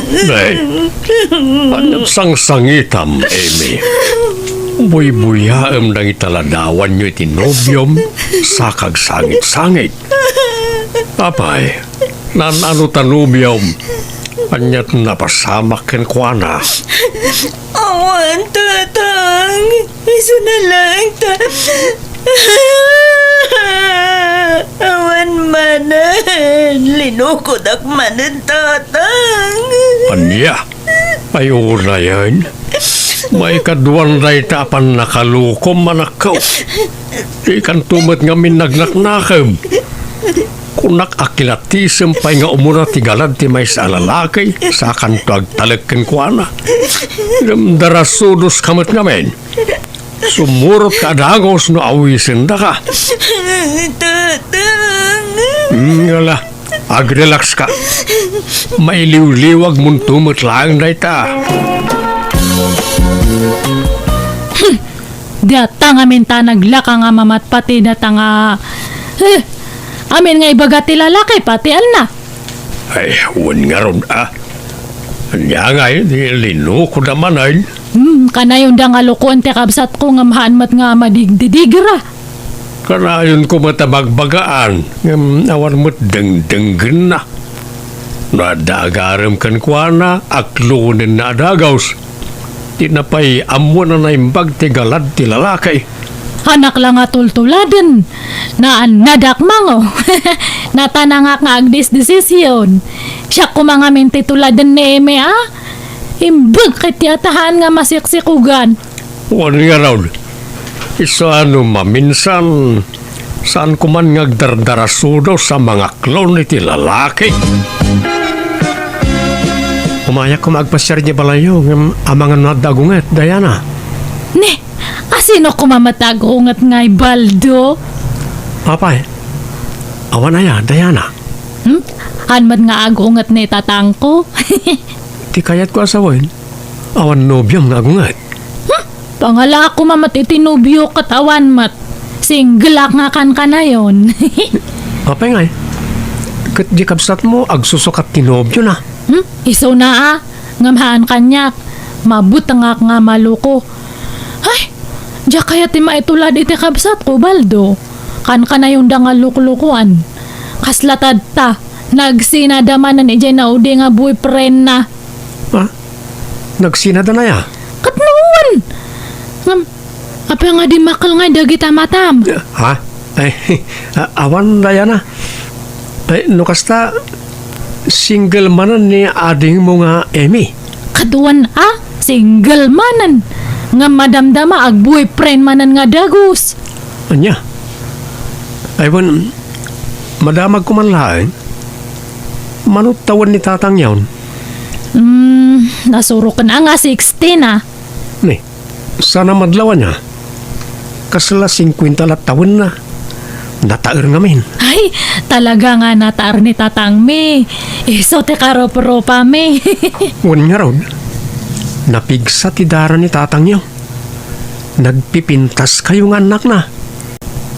Nay, anong sangsangitam, Amy? Buy-buyaam nang italadawan nyo itinobyom sa kagsangit-sangit. Apay, nan-ano tanubyom, anyat napasamak ken kuana. Awan, tatang. Iso na lang, awan manan. Linukod ak manan, tatang. Anya, ayaw na yan. May kaduan na itapan nakalukom manakaw. Ikan tumat nga minagnaknakam. Kunak akilatisem pay nga umuna tigalad ti may sa lalaki sa kanto agtalagken kuana. Darasudos kamat ngamen. Sumurot ka dagos no awisin da ka. Tatang. Ngala, agrelax ka. May liw-liwag mong tumat lang na ita. Datang amin ta naglaka nga mamat pati datang amin nga ibaga ti lalaki pati na. Ay, huwag nga ron Anya nga yun, lino ko naman ay. Kanayon da nga lukuan ti kabsat ko nga mahanmat nga madigdidigra. Kanayon ko matabagbagaan, awan mo't deng-denggen na. Nadagaram kan kwa na, aklunin na adagaws. Tinapay amo na naimbag ti galad ti lalaki. Anak lang nga tultuladen. Nadak mango. Natanangak nga agdis desisyon. Siya kumangamin tituladen ni Eme Imbag kay tiyatahan nga masiksikugan. Wala nga raw. Isa maminsan, saan ko man ngagdardarasudo sa mga klon iti lalaki. Umayak ko magpasyar niya balayo ng amangan nadagungat, Diana. Ne, asino kumamatagungat nga'y baldo? Papay, awan na yan, Diana. Hanmat nga agungat ni tatang ko. Di kayat ko asawin, awan nobyam nga agungat. Pangala ako mamat itinubyo katawan mat. Singlak nga kan na yon. Papay nga kat di kabsat mo, agsusukat tinobyo na. Iso na ngamahan kanyak. Mabutangak nga maluko. Ay, diya kaya ti maitulad iti kabsat ko, Baldo. Kan na yung da nga luklukuan. Kaslatad ta, nagsinadamanan ijay na udi nga boyfriend na. Ha? Nagsinada na ya? Katnuan! Apa nga di makal nga dagita matam? Ha? Ay, awan na yan Ay, nukasta, single manan ni ading mo nga Amy. Kaduan single manan. Nga madamdama ag boyfriend manan nga dagus. Anya? Aywan, madamag ko man lahat. Manot tawan ni tatang yawn. Nasuro ka na nga 16 Ni, sana madlawan niya. Kasala 50 lat taon na. Nataer ngamin. Ay, talaga nga nataar ni tatang mi. Iso te karopa mi. Wan nga raw. Napigsa ti dara ni tatang niyo. Nagpipintas kayo nga anak na.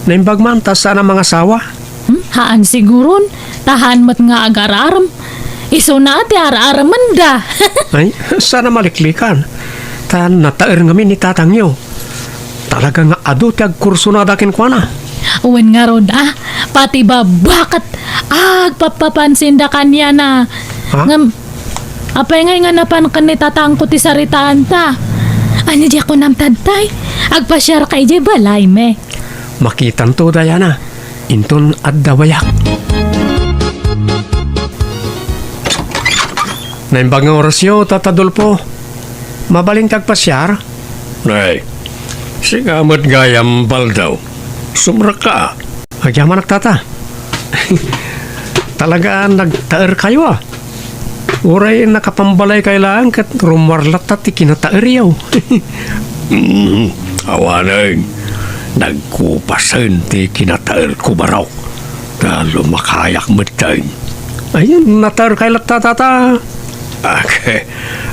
Naimbag man tas sana mga sawa. Haan siguron. Tahan mat nga agar-aram. Iso na ati ar-araman da. Ay, sana maliklikan. Tan nataer ngamin ni tatang niyo. Talaga nga ado ti agkurso na dakin kwa na. Uwan nga rod pati ba bakit agpapapansin da kanya na. Ha? Apay nga napan kan ni tatang ko ti saritaan ta. Ano di ako namtadtay? Agpasyar kay di balay me. Makitan to, Diana. Inton at dawayak. Naimbag nga orasyo, Tatadolpo. Mabaling tagpasyar? Nay, sigamat gayam baldaw. Sumra ka. Agyaman nagtata. Talaga nagtaer kayo Uray nakapambalay kailangan kat rumarlat at ikinataer yaw. Awanang, nagkupasan ti kinataer ko baraw. Talo makayak matay. Ayun, nataer kay latata.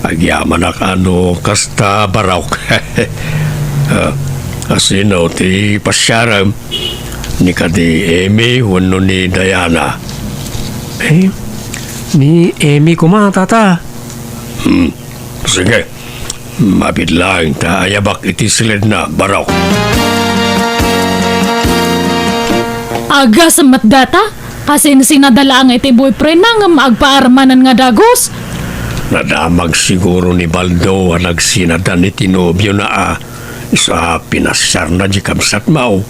Agyaman kasta baraw. Asino ti pasyaram ni kadi Amy wano ni Diana. Ni Amy ko tata. Sige. Mapit lang taayabak iti silid na baraw. Aga sa matdata, kasi sinadala ang iti boyfriend na nga maagpaarmanan nga dagos. Nadamag siguro ni Baldo ang nagsinadan ni tinobyo na sa pinasyar na di kamsat mao.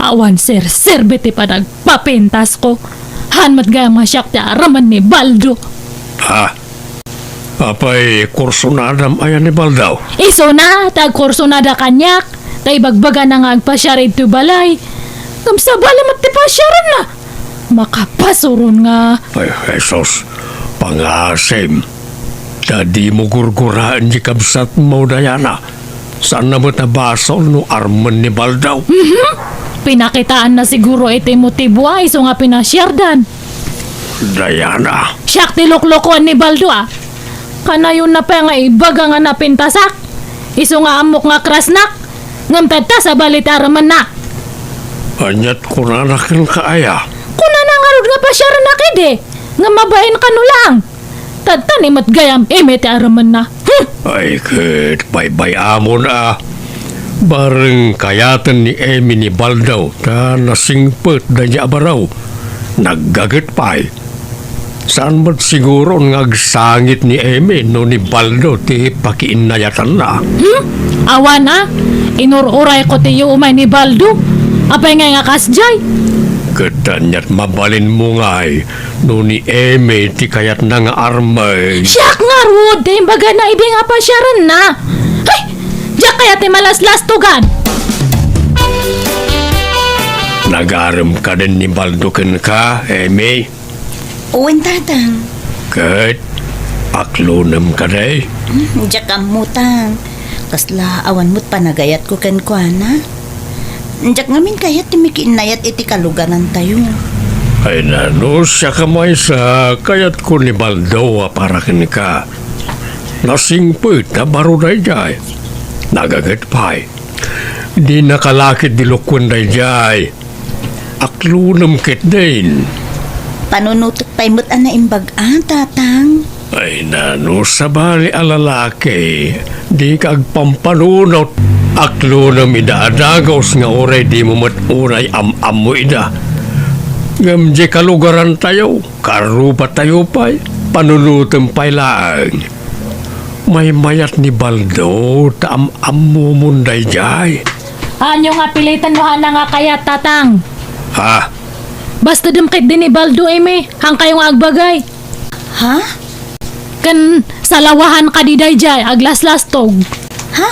Awan sir, beti pa nagpapintas ko. Hanmat gaya masyak ti araman ni Baldo. Ha? Apay kursunadam ayan ni Baldaw. Iso na, tag-kurso na da kanyak. Tay bagbaga na nga agpasyar ito balay. Kamsa balamat ti pasyaran na. Makapasuron nga. Ay, Jesus, pangasim. Dadi mo gurguraan di kamsat mo dayana. Saan na mo tabasol no arman ni Baldaw? Pinakitaan na siguro iti motibo iso nga pinasyardan. Dayana. Siyak ti loklokoan ni Baldo Kanayon na pa nga ibaga nga napintasak. Iso nga amok nga krasnak. Ngamtad ta sa balit araman na. Anyat ko na nakil kaaya. Kuna na nga rod nga pasyaran na kide. Nga mabain ka no lang. Tadtanimat gayam ti araman na. Ay, kit, bay-bay amon Bareng kayatan ni Emi ni Baldaw ta nasingpet da niya baraw. Naggaget pa'y. Saan ba't siguro ngagsangit ni Emi no ni Baldo ti pakiinayatan na? Awa na, inururay ko ti umay ni Baldo. Apay nga 𝐃𝐫𝐚𝐿. Kadanya't mabalin mo nga'y no ni Emi ti kayat na nga armay. Siyak nga rod, imbaga na ibi nga pasyaran na. Ay, diyak kaya ti malas-lastugan. Nagaram ka din ni Baldo ken ka, Emi? Uwan tatang. Kat, aklonam ka day. Diyak amutang. Kasla awan mo't panagayat ko ken kuana. Diyak ngamin kayat timikinayat iti kaluganan tayo. Ay nano, siya kamay sa kayat ko ni Baldo para ken ka. Nasingpit na baro day jay. Nagagat pa'y. Di nakalakit dilukwan day jay. Aklonam kit din. Panunutot pa'y mo't ana imbagaan, tatang. Ay nano, sabali alalaki. Di kagpampanunot. Aklonam idaadagos nga oray di mo mat-uray am-am mo ida. Ngamdi kalugaran tayo. Karupa tayo pa'y. Panunutom pa'y lang. May mayat ni Baldo, taam-am mo munday jay. Anyo nga pilitan mo na nga kaya tatang. Ha? Basta dumkit din ni Baldo hang kayong agbagay. Ha? Kan salawahan ka di dayjay, aglas-lastog. Ha?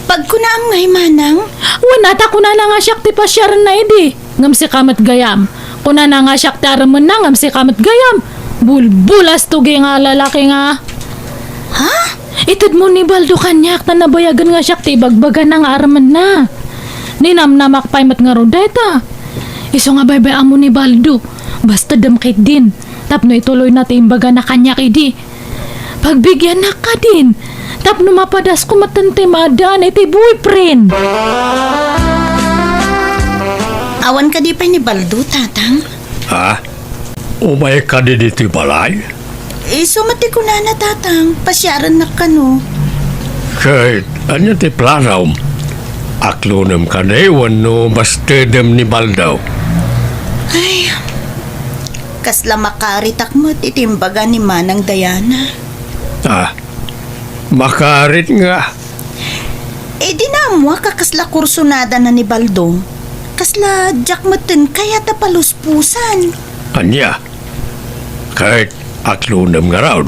Pagkunaam ngay manang? Wana ta kuna na nga siyak ti pasyaran na idi. Ngam si kamat gayam. Kuna na nga siyak ti araman na ngam si kamat gayam. Bulbulas tugi nga lalaki nga. Ha? Itid mo ni Baldo kanyak ta nabayagan nga siyak ti bagbagan na nga araman na. Ninamnamak pa'y mat nga roday ta. Iso nga baybay amo ni Baldo. Basta damkit din. Tapno ituloy na ti imbaga na kanyak idi. Pagbigyan na ka din. Tapno mapadas ko matante madaan iti boyfriend. Awan ka di pa ni Baldo, tatang? Ha? Umay ka din iti balay? Iso mati ko na tatang. Pasyaran na ka no. Kahit, anya ti planaw? Aklonam ka na iwan no bastedem ni Baldaw. Ay, kasla makaritak mo titimbaga ni Manang Diana. Ah, makarit nga. Di na mo kakasla kursunada na ni Baldo. Kasla jak matin kaya tapaluspusan. Anya? Kahit aklonam nga raw.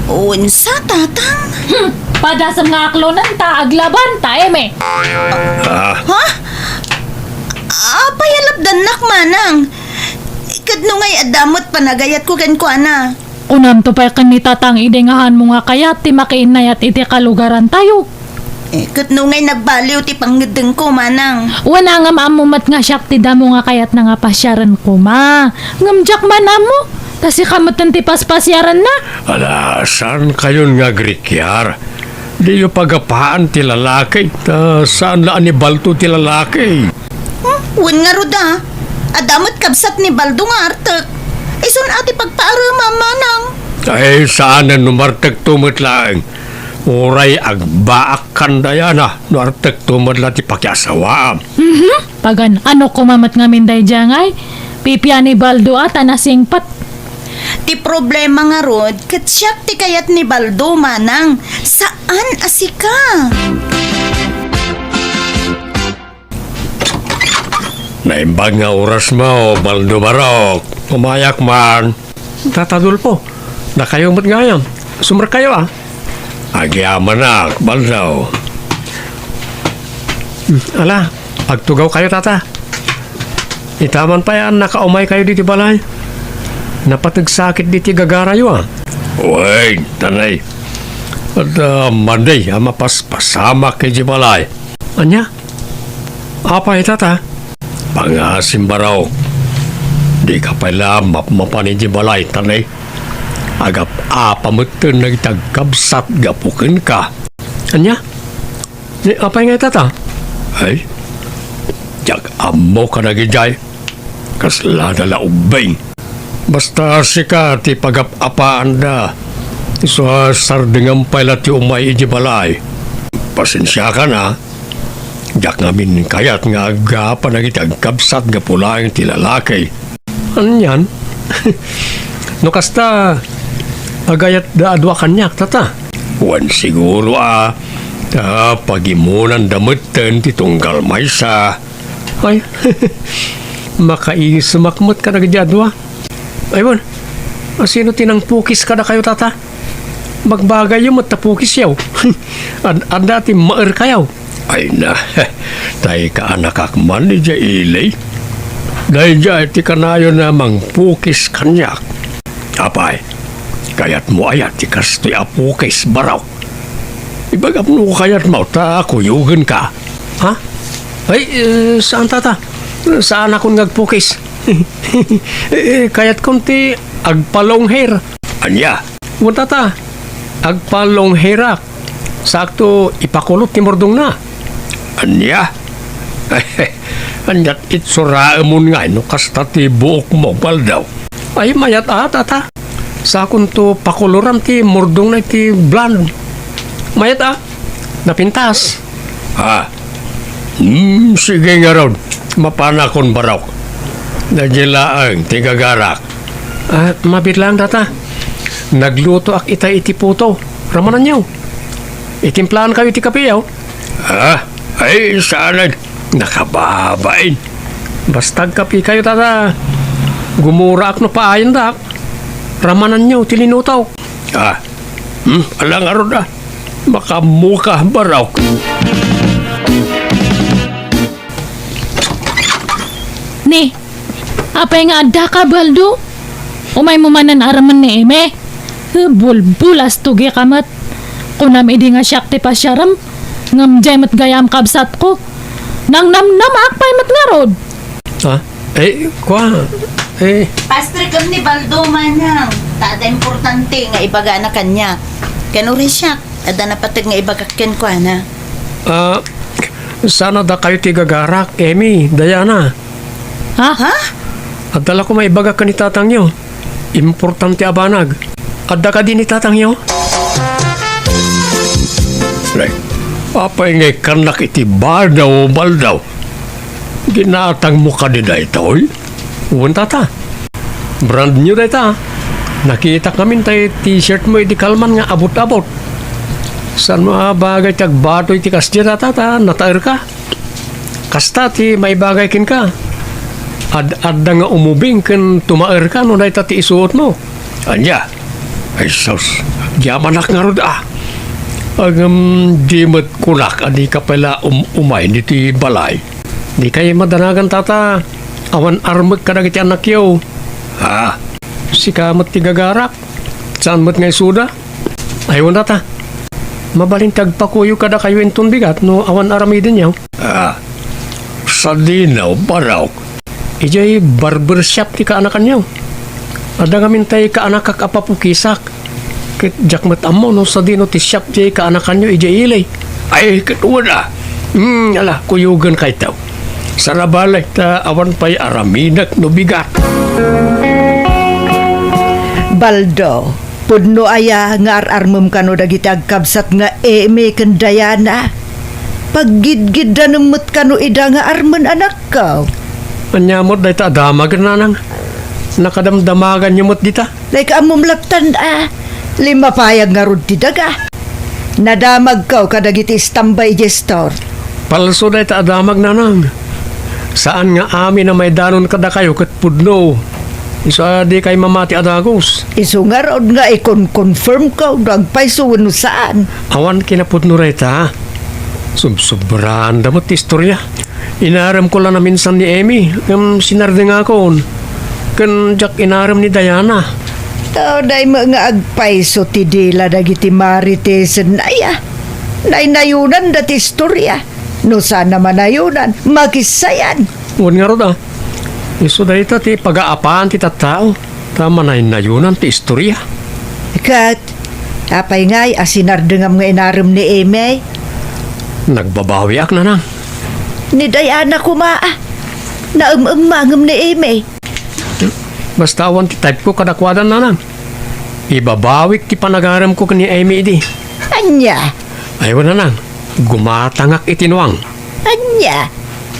Unsa, tatang? Padasam nga aklonan ta aglaban ta eme. Ha? Ha? Payalapdan nak Manang. Kadno ngay adamot panagayat ko ken ko ana. Unam to pa kan ni tatang idengahan mo nga kayat ti makiinayat iti kalugaran tayo. Kadno ngay nagbaliw ti panggedeng ko Manang. Wana nga maamumat nga siyak ti damo nga kayat na nga pasyaran ko ma. Ngamjak man amo. Kasi kamatan ti paspasyaran na. Ala, saan kayon nga grikyar? Di yung pagapaan ti lalaki. Saan laan ni Balto ti lalaki? Wan nga ruda. Adamot kabsat ni Baldo nga artek. Isun ati pagpaarama Manang. Ay, saan na numartag tumot lang? Uray agbaak kandayana, nuartag tumot lang ti pakyasawaam. Pagan, ano kumamat ngamin day jangay? Pipya ni Baldo at anasingpat. Ti problema nga rod, katsyak ti kayat ni Baldo, Manang. Saan asika? Naimbag nga oras mo, Baldo Barok. Umayak man. Tatadul po. Na kayo mo't ngayon. Sumar kayo Agyaman na, Baldo. Ala, pagtugaw kayo, tata. Itaman pa yan, nakaumay kayo dito balay. Napatagsakit dito gagarayo Uy, tanay. At manday, mapaspasama kay balay. Anya? Apa tata? Pangasim baraw. Di ka pala mapanin di balay, tanay. Agap apamutin na itagkabsat gapukin ka. Anya? Apa nga tata? Ay, jak amo ka nagijay. Kasla na laubing. Basta sika ti pagap-apaan da. So sardingang pala ti umay iji balay. Pasensya ka na. Jak ngamin kayat nga agapa na itagkabsat gapulaing ti lalaki. Anyan? No kasta agayat da adwa kanyak tata. Wan siguro pagimunan damutan ti tunggal maysa. Ay, makaisamakmat ka na gajadwa. Aywan, sino tinang pukis ka na kayo tata? Magbagay yung matapukis yaw. Anda ti maer kayaw. Ay na, tayo ka anakakman ni Jailay. Dahil dyan ti kanayo namang pukis kanyak. Apay, kayat mo ayat ti kastoy apukis baraw. Ibagap no kayat mo ta kuyugan ka. Ha? Ay, saan tata? Saan akong nagpukis? Kayat konti agpalong hair. Anya? Wala tata. Agpalong hairak. Sakto ipakulot ti mordong na. Anya? Anyat itsuraan nga no kasta ti buok mo baldaw. Ay mayat tata. Sakon to pakuluran ti mordong na ti blonde. Mayat napintas. Sige nga ron. Mapanakon baraw. Nagilaang tigagarak. At mabit lang tata. Nagluto ak ita iti puto. Ramanan niyo. Itimplaan kayo iti kapiyaw. Ay saan nakababain. Basta kapi kayo tata. Gumura ak no paayan dak. Ramanan niyo tilinutaw. Alang arod makamuka baraw. Ni, apay nga adda ka, Baldo? Umay mo manan araman ni Eme. Bulbulas tugi kamat. Kunam idi nga siyak ti pasyaram. Ngamjay mat gayam kabsat ko. Nang namnamak pay mat ngarod. Pastrikam ni Baldo, Manang. Tada importante nga ibaga na kanya. Kanuri siya. Ada na patag nga ibagakin ko, Sana da kayo tigagarak, Emi, Diana. Ha? Adala ko may ibaga ka ni tatang nyo. Importante abanag. Adda ka din ni tatang nyo. Apay ngay kanak iti baldaw. Ginatang mo ka ni daytoy. Uwan tata. Brand new dayta. Nakita kami tayo t-shirt mo iti kalman nga abot-abot. San mga bagay tagbatoy ti kasdya tata. Natair ka. Kasta ti may bagay kin ka. Adda nga umubing kan tumair ka no dayta ti isuot mo. Anya. Ay sus. Diamanak nga rod di mat kulak adi ka pala umay diti balay. Di kayo madanagan tata. Awan armag ka na kiti anak yaw. Si kamat tigagarak. Saan mat ngay suda? Ayaw tata. Mabalin tagpakuyo ka na kayo intong bigat no awan aramidin yaw. Sa dinaw baraw. Ijay barbershop ti kaanakan yaw. Ada nga mintay kaanakak apapukisak. Kit jakmat amo no sa dino ti shop jay kaanakan nyo ijay ilay. Ay katuwa ala kuyugan kay taw. Sarabalay ta awan pa'y araminak no bigat. Baldo, Pudno aya nga ararmom kano dagiti agkabsat nga eme ken Diana. Paggidgid da numot kano ida nga arman anak ka. Anyamot dahi ta adamag nanang. Nakadamdamagan niyo mo't dita. Like amom laptan lima payag nga rod ti daga. Nadamag ka kadagiti standby gestor. Palso dahi ta adamag nanang. Saan nga amin na may danon kada kayo kat pudno? Isa di kay mamati adagos. Isu nga rod nga ikon-confirm ka nagpaiso no saan. Awan kinapudno rin ta. Subsobraan damot istorya. Inaram ko lang na minsan ni Amy. Sinarde nga ako. Kan jak inaram ni Diana. Tao day mga agpaiso ti dila dagiti maritesen naya. Naynayunan dati istorya. No sana manayunan, makisayan. Huwag nga rin Iso dahi ta ti pag-aapaan ti tattao. Tama na inayunan ti istorya. Kat, apay ngay asinardengam nga inaram ni Amy. Nagbabawi ak nanang. Ni Diana kumaa. Naumangam ni Amy. Basta awan ti type ko kadakwadan nanang. Ibabawik ti panagaram ko kani Amy idi. Anya? Ayaw nanang. Gumatangak itinuang. Anya?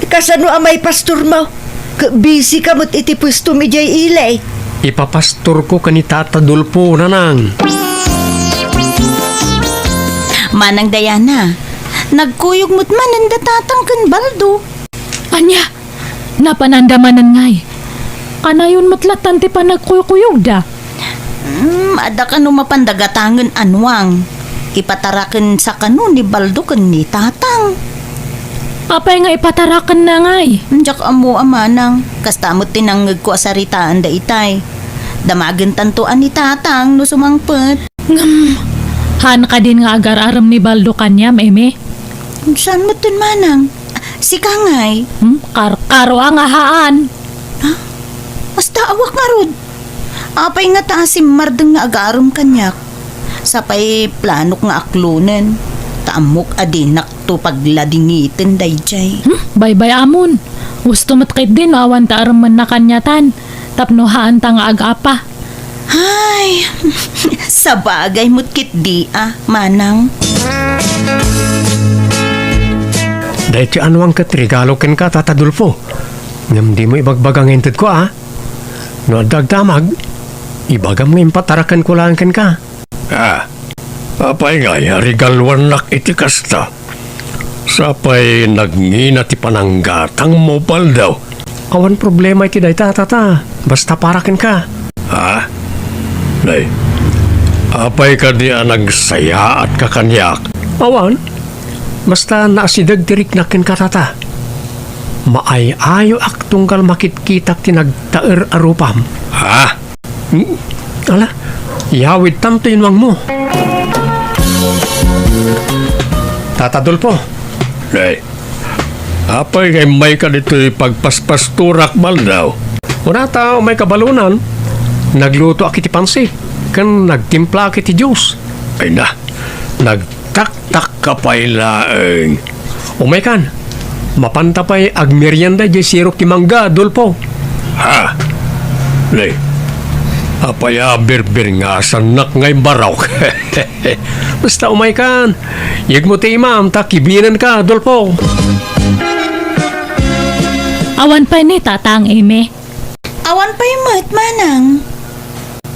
Kasano amay pastor mo? Busy ka mo't iti pwesto mi jay ilay. Ipapastor ko kani Tata Dulpo nanang. Manang Diana, nagkuyog mo't manan datatang kan baldo. Anya, napanandamanan ngay. Kanayon matlatan ti pa nagkuyog da. Ada ka no mapandagatangan anwang. Ipatarakan sa kanu ni baldo kan ni tatang. Apay nga ipatarakan na ngay. Jak amo amanang, kastamot tinanggag ko asaritaan da itay. Damagan tantuan ni tatang no sumangpet. Han ka din nga agar-aram ni Baldo kanya, Eme. Saan mo dun manang? Si Kangay. Karo ang ahaan. Basta awak nga rod. Apay nga taasim mardeng nga agarom kanyak. Sapay planok nga aklunan. Taamok adinak to pagladingitin dayjay. Bye-bye amon. Gusto matkit din awan ta araman na kanyatan. Tapnohaan ta nga agapa. Ay, sa bagay mo't kit di manang. Dahil ti anwang katrigalo ken ka Tata Dulpo. Ngam di mo ibagbagang ented ko No dagdamag, ibagam nga impatarakan ko lang ken ka. Apay nga rigalwan nak iti kasta. Sapay nagngina ti pananggatang mo daw. Awan problema iti day tata. Basta parakin ka. Nay, apay ka di nagsaya at kakanyak. Awan, basta naasidag tirik nakin ka tata. Maay-ayo ak tunggal makitkitak tinagtaer arupam. Ala, yawid tanto yunwang mo. Tata Dulpo. Nay, apay kay may ka dito'y pagpaspasturak baldaw. Una tao may kabalunan, nagluto akiti pansit, kan nagtimpla akiti juice. Ay na, nagtaktak ka pa'y laeng. Umay kan, mapantapay agmerienda di sirok ti mangga, Dulpo. Nay, apay berbir nga sanak ngay barok. Basta umay kan, yag mo ti imam, takibinan ka, Dulpo. Awan pa ni tatang Eme. Awan pa yung mat, manang.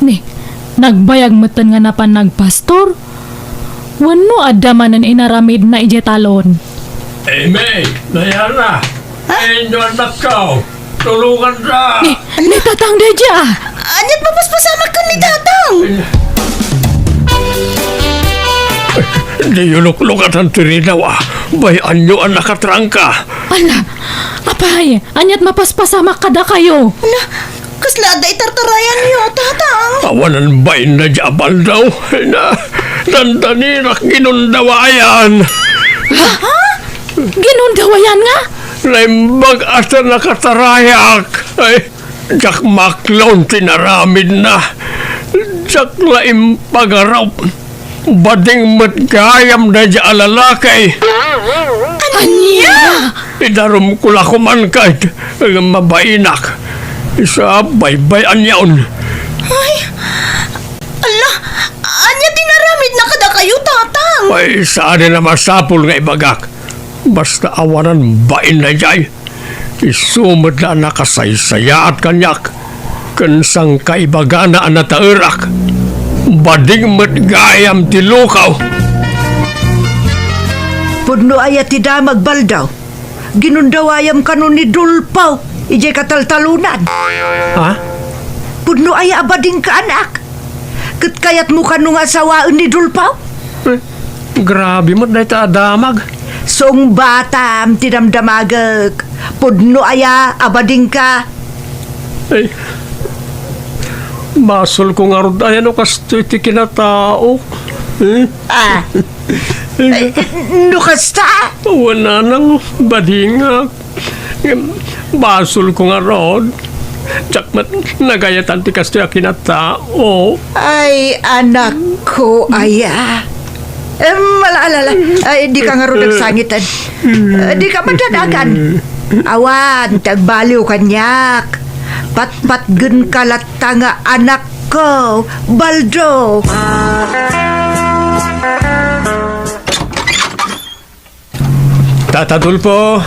Ni, nagbayag matan nga na pa nagpastor. Wano adamanan inaramid na ijetalon. May, Diana, inyo anak ka, tulungan na. Ni tatang Deja. Anyat papaspasama ka ni tatang. Di yulok-lukat ang tirinaw bayan nyo ang nakatrangka. Ala, apay, anyat mapaspasama kada kayo. Ala, kaslada itartarayan niyo, tatang. Awanan bayin na jabal daw. Dandanin ak ginundawayan. Ginundawayan nga? Naimbag ata nakatarayak. Ay, jak maklon tinaramid na. Jak laim pagaraw. Bading matgayam na dya alalakay. Anya? Idarom ko lakuman kahit mabainak. Isa baybay anyaon. Ay, ala, Anya tinaramid na kada kayo, tatang. Ay, saan na masapol nga ibagak. Basta awanan bain na jay. Isumad na nakasaysayaat kanyak. Kansang kaibagana na taurak. Bading matgayam ti lukaw. Pudno aya ti damag baldaw. Ginundawayam kanon ni Dulpaw. Ijay kataltalunan. Ha? Pudno aya abading ka anak. Kat kayat mo kanong asawaan ni Dulpaw? Grabe mo na ito adamag. Song batam tinamdamagag. Pudno aya abading ka. Ay, basol ko nga rin ayan o kasto iti kinatao. Nukasta? Wala nang badingak. Basol ko nga rin. Tsakmat nagayatan ti kasto yung kinatao. Ay, anak ko, aya. Malaalala, ay, di ka nga rin nagsangitan. Di ka madadagan. Awan, tagbaliw kanyak. Patpatgen kalata nga anak ko, Baldo. Tatadulpo,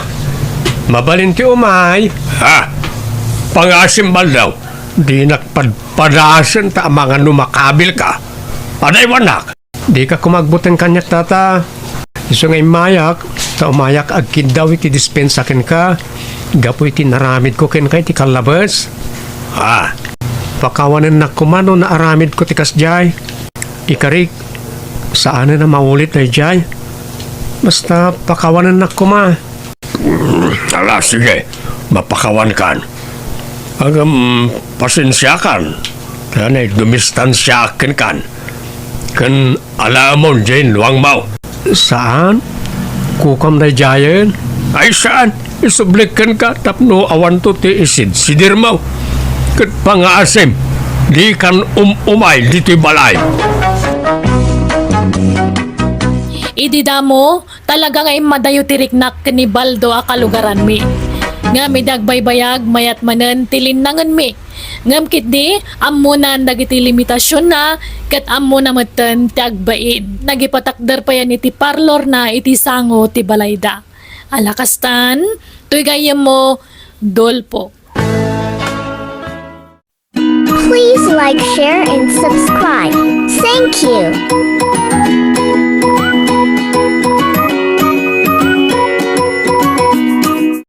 mabalin ti umay. Ha? Pangasim baldaw. Di nakpadpadasan ta mga numakabil ka. Aday wanak. Di ka kumagbutang kanyak tata. Iso ngay mayak, ta umayak agkid daw iti dispensakin ka. Gapoy iti naramid ko ken kay ti kalabas. Ha? Pakawanan na kumano na aramid ko ti kasjay. Ikarik, saan na maulit na jay? Basta pakawanan na kuma. Ala, sige. Mapakawan kan. Agam pasensyakan. Kanay dumistansyakan kan. Kan alamon dyan luang mau. Saan? Kukam na jayan? Ay saan? Isublikan ka tapno awan to ti isid. Sidir mau. Kat pangaasim. Di kan umay dito'y balay. Idida mo, talaga nga madayo tiriknak ni Baldo a kalugaran mi. Nga mi dagbaybayag mayat manen tilinangan mi. Ngam kit di, ammo na dagiti limitasyon na, kat ammo na matan ti agbain. Nagipatakdar pa yan iti parlor na iti sango ti balayda. Alakastan, tuy gayam mo, Dolpo. Please like, share, and subscribe. Thank you.